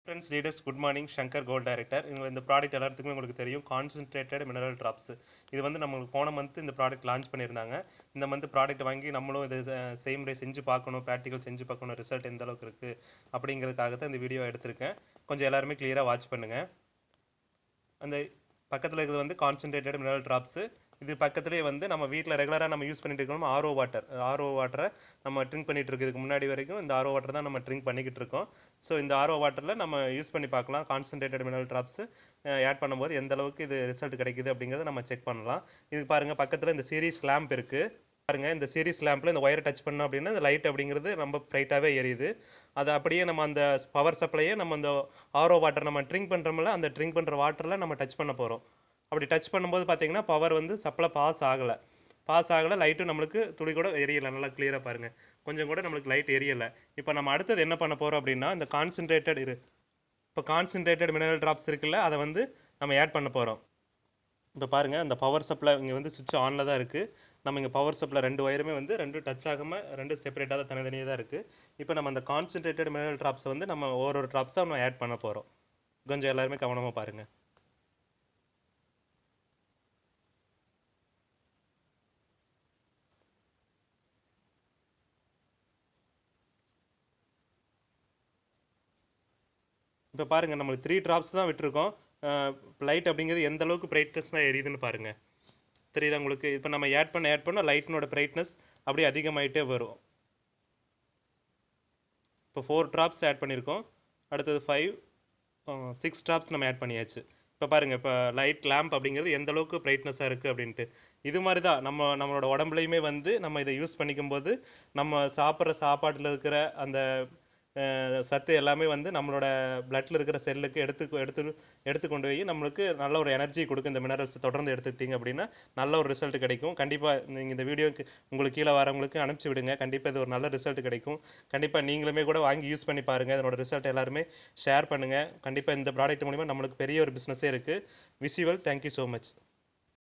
Friends leaders good morning Shankar gold director. இந்த product எல்லாத்துக்குமே உங்களுக்கு தெரியும், கான்சன்ட்ரேட்டட் மினரல் ட்ராப்ஸ். இது வந்து நம்மளுக்கு போன மந்த் இந்த ப்ராடக்ட் லான்ச் பண்ணியிருந்தாங்க. இந்த மந்த் ப்ராடக்ட் வாங்கி நம்மளும் இது செய்முறை செஞ்சு பார்க்கணும், ப்ராக்டிக்கல் செஞ்சு பார்க்கணும், ரிசல்ட் எந்த அளவுக்கு இருக்குது அப்படிங்கிறதுக்காக தான் இந்த வீடியோ எடுத்திருக்கேன். கொஞ்சம் எல்லாருமே கிளியராக வாட்ச் பண்ணுங்கள். அந்த பக்கத்தில் இருக்கிறது வந்து கான்சன்ட்ரேட்டட் மினரல் ட்ராப்ஸு. இது பக்கத்துலேயே வந்து நம்ம வீட்டில் ரெகுலராக நம்ம யூஸ் பண்ணிட்டு இருக்கோம் ஆர்ஓ வாட்டரை நம்ம ட்ரிங்க் பண்ணிகிட்டு இருக்கு. இதுக்கு முன்னாடி வரைக்கும் இந்த ஆர்ஓ வாட்டர் தான் நம்ம ட்ரிங்க் பண்ணிக்கிட்டு இருக்கோம். ஸோ இந்த ஆர்ஓ வாட்டரில் நம்ம யூஸ் பண்ணி பார்க்கலாம், கான்சன்ட்ரேட்டட் மினரல் ட்ராப்ஸு ஆட் பண்ணும்போது எந்த அளவுக்கு இது ரிசல்ட் கிடைக்குது அப்படிங்கிறத நம்ம செக் பண்ணலாம். இது பாருங்கள், பக்கத்தில் இந்த சீரிஸ் லேம்ப் இருக்குது பாருங்கள். இந்த சீரிஸ் லேம்பில் இந்த ஒயரை டச் பண்ணோம் அப்படின்னா இந்த லைட் அப்படிங்கிறது ரொம்ப ப்ரைட்டாகவே எரியுது. அதை அப்படியே நம்ம அந்த பவர் சப்ளையை நம்ம அந்த ஆர்ஓ வாட்டர் நம்ம ட்ரிங்க் பண்ணுறோம்ல, அந்த ட்ரிங்க் பண்ணுற வாட்டரில் நம்ம டச் பண்ண போகிறோம். அப்படி டச் பண்ணும்போது பார்த்தீங்கன்னா பவர் வந்து சப்ளை பாஸ் ஆகலை, லைட்டும் நம்மளுக்கு துளி கூட எரியலை. நல்லா கிளியராக பாருங்கள், கொஞ்சம் கூட நம்மளுக்கு லைட் எரியலை. இப்போ நம்ம அடுத்தது என்ன பண்ண போகிறோம் அப்படின்னா, இந்த கான்சன்ட்ரேட்டட் மினரல் ட்ராப்ஸ் இருக்குல்ல, அதை வந்து நம்ம ஆட் பண்ண போகிறோம். இப்போ பாருங்கள், அந்த பவர் சப்ளை இங்கே வந்து சுவிட்ச் ஆனில் தான் இருக்குது. நம்ம இங்கே பவர் சப்ளை ரெண்டு ஒயருமே வந்து ரெண்டும் டச் ஆகாமல் ரெண்டும் செப்பரேட்டாக தான் தனித்தனியாக தான் இருக்குது. இப்போ நம்ம அந்த கான்சன்ட்ரேட்டட் மினரல் ட்ராப்ஸை வந்து நம்ம ஒரு ட்ராப்ஸாக நம்ம ஆட் பண்ண போகிறோம். கொஞ்சம் எல்லாருமே கவனமாக பாருங்கள். இப்போ பாருங்கள், நம்மளுக்கு 3 ட்ராப்ஸ் தான் விட்டுருக்கோம். லைட் அப்படிங்கிறது எந்த அளவுக்கு பிரைட்னஸ்னால் எரியுதுன்னு பாருங்கள், தெரியுதா உங்களுக்கு? இப்போ நம்ம ஆட் பண்ண லைட்டினோட பிரைட்னஸ் அப்படியே அதிகமாகிட்டே வரும். இப்போ 4 ட்ராப்ஸ் ஆட் பண்ணியிருக்கோம், அடுத்தது 6 ட்ராப்ஸ் நம்ம ஆட் பண்ணியாச்சு. இப்போ பாருங்கள், இப்போ லைட் லேம்ப் அப்படிங்கிறது எந்த அளவுக்கு பிரைட்னஸாக இருக்குது அப்படின்ட்டு. இது மாதிரி தான் நம்மளோட உடம்புலையுமே வந்து நம்ம இதை யூஸ் பண்ணிக்கும்போது நம்ம சாப்பிட்ற சாப்பாட்டில் இருக்கிற அந்த சத்து எல்லாமே வந்து நம்மளோட பிளட்டில் இருக்கிற செல்லுக்கு எடுத்து கொண்டு போய் நம்மளுக்கு நல்ல ஒரு எனர்ஜி கொடுக்கும். இந்த மினரல்ஸ் தொடர்ந்து எடுத்துக்கிட்டிங்க அப்படின்னா நல்ல ஒரு ரிசல்ட் கிடைக்கும். கண்டிப்பாக நீங்கள் இந்த வீடியோக்கு உங்களுக்கு கீழே வரவங்களுக்கு அனுப்பிச்சி விடுங்க. கண்டிப்பாக இது ஒரு நல்ல ரிசல்ட் கிடைக்கும். கண்டிப்பாக நீங்களுமே கூட வாங்கி யூஸ் பண்ணி பாருங்கள். இதனோட ரிசல்ட் எல்லாருமே ஷேர் பண்ணுங்கள். கண்டிப்பாக இந்த ப்ராடக்ட் மூலிமா நம்மளுக்கு பெரிய ஒரு பிஸ்னஸே இருக்குது. Wish you well. Thank you so much.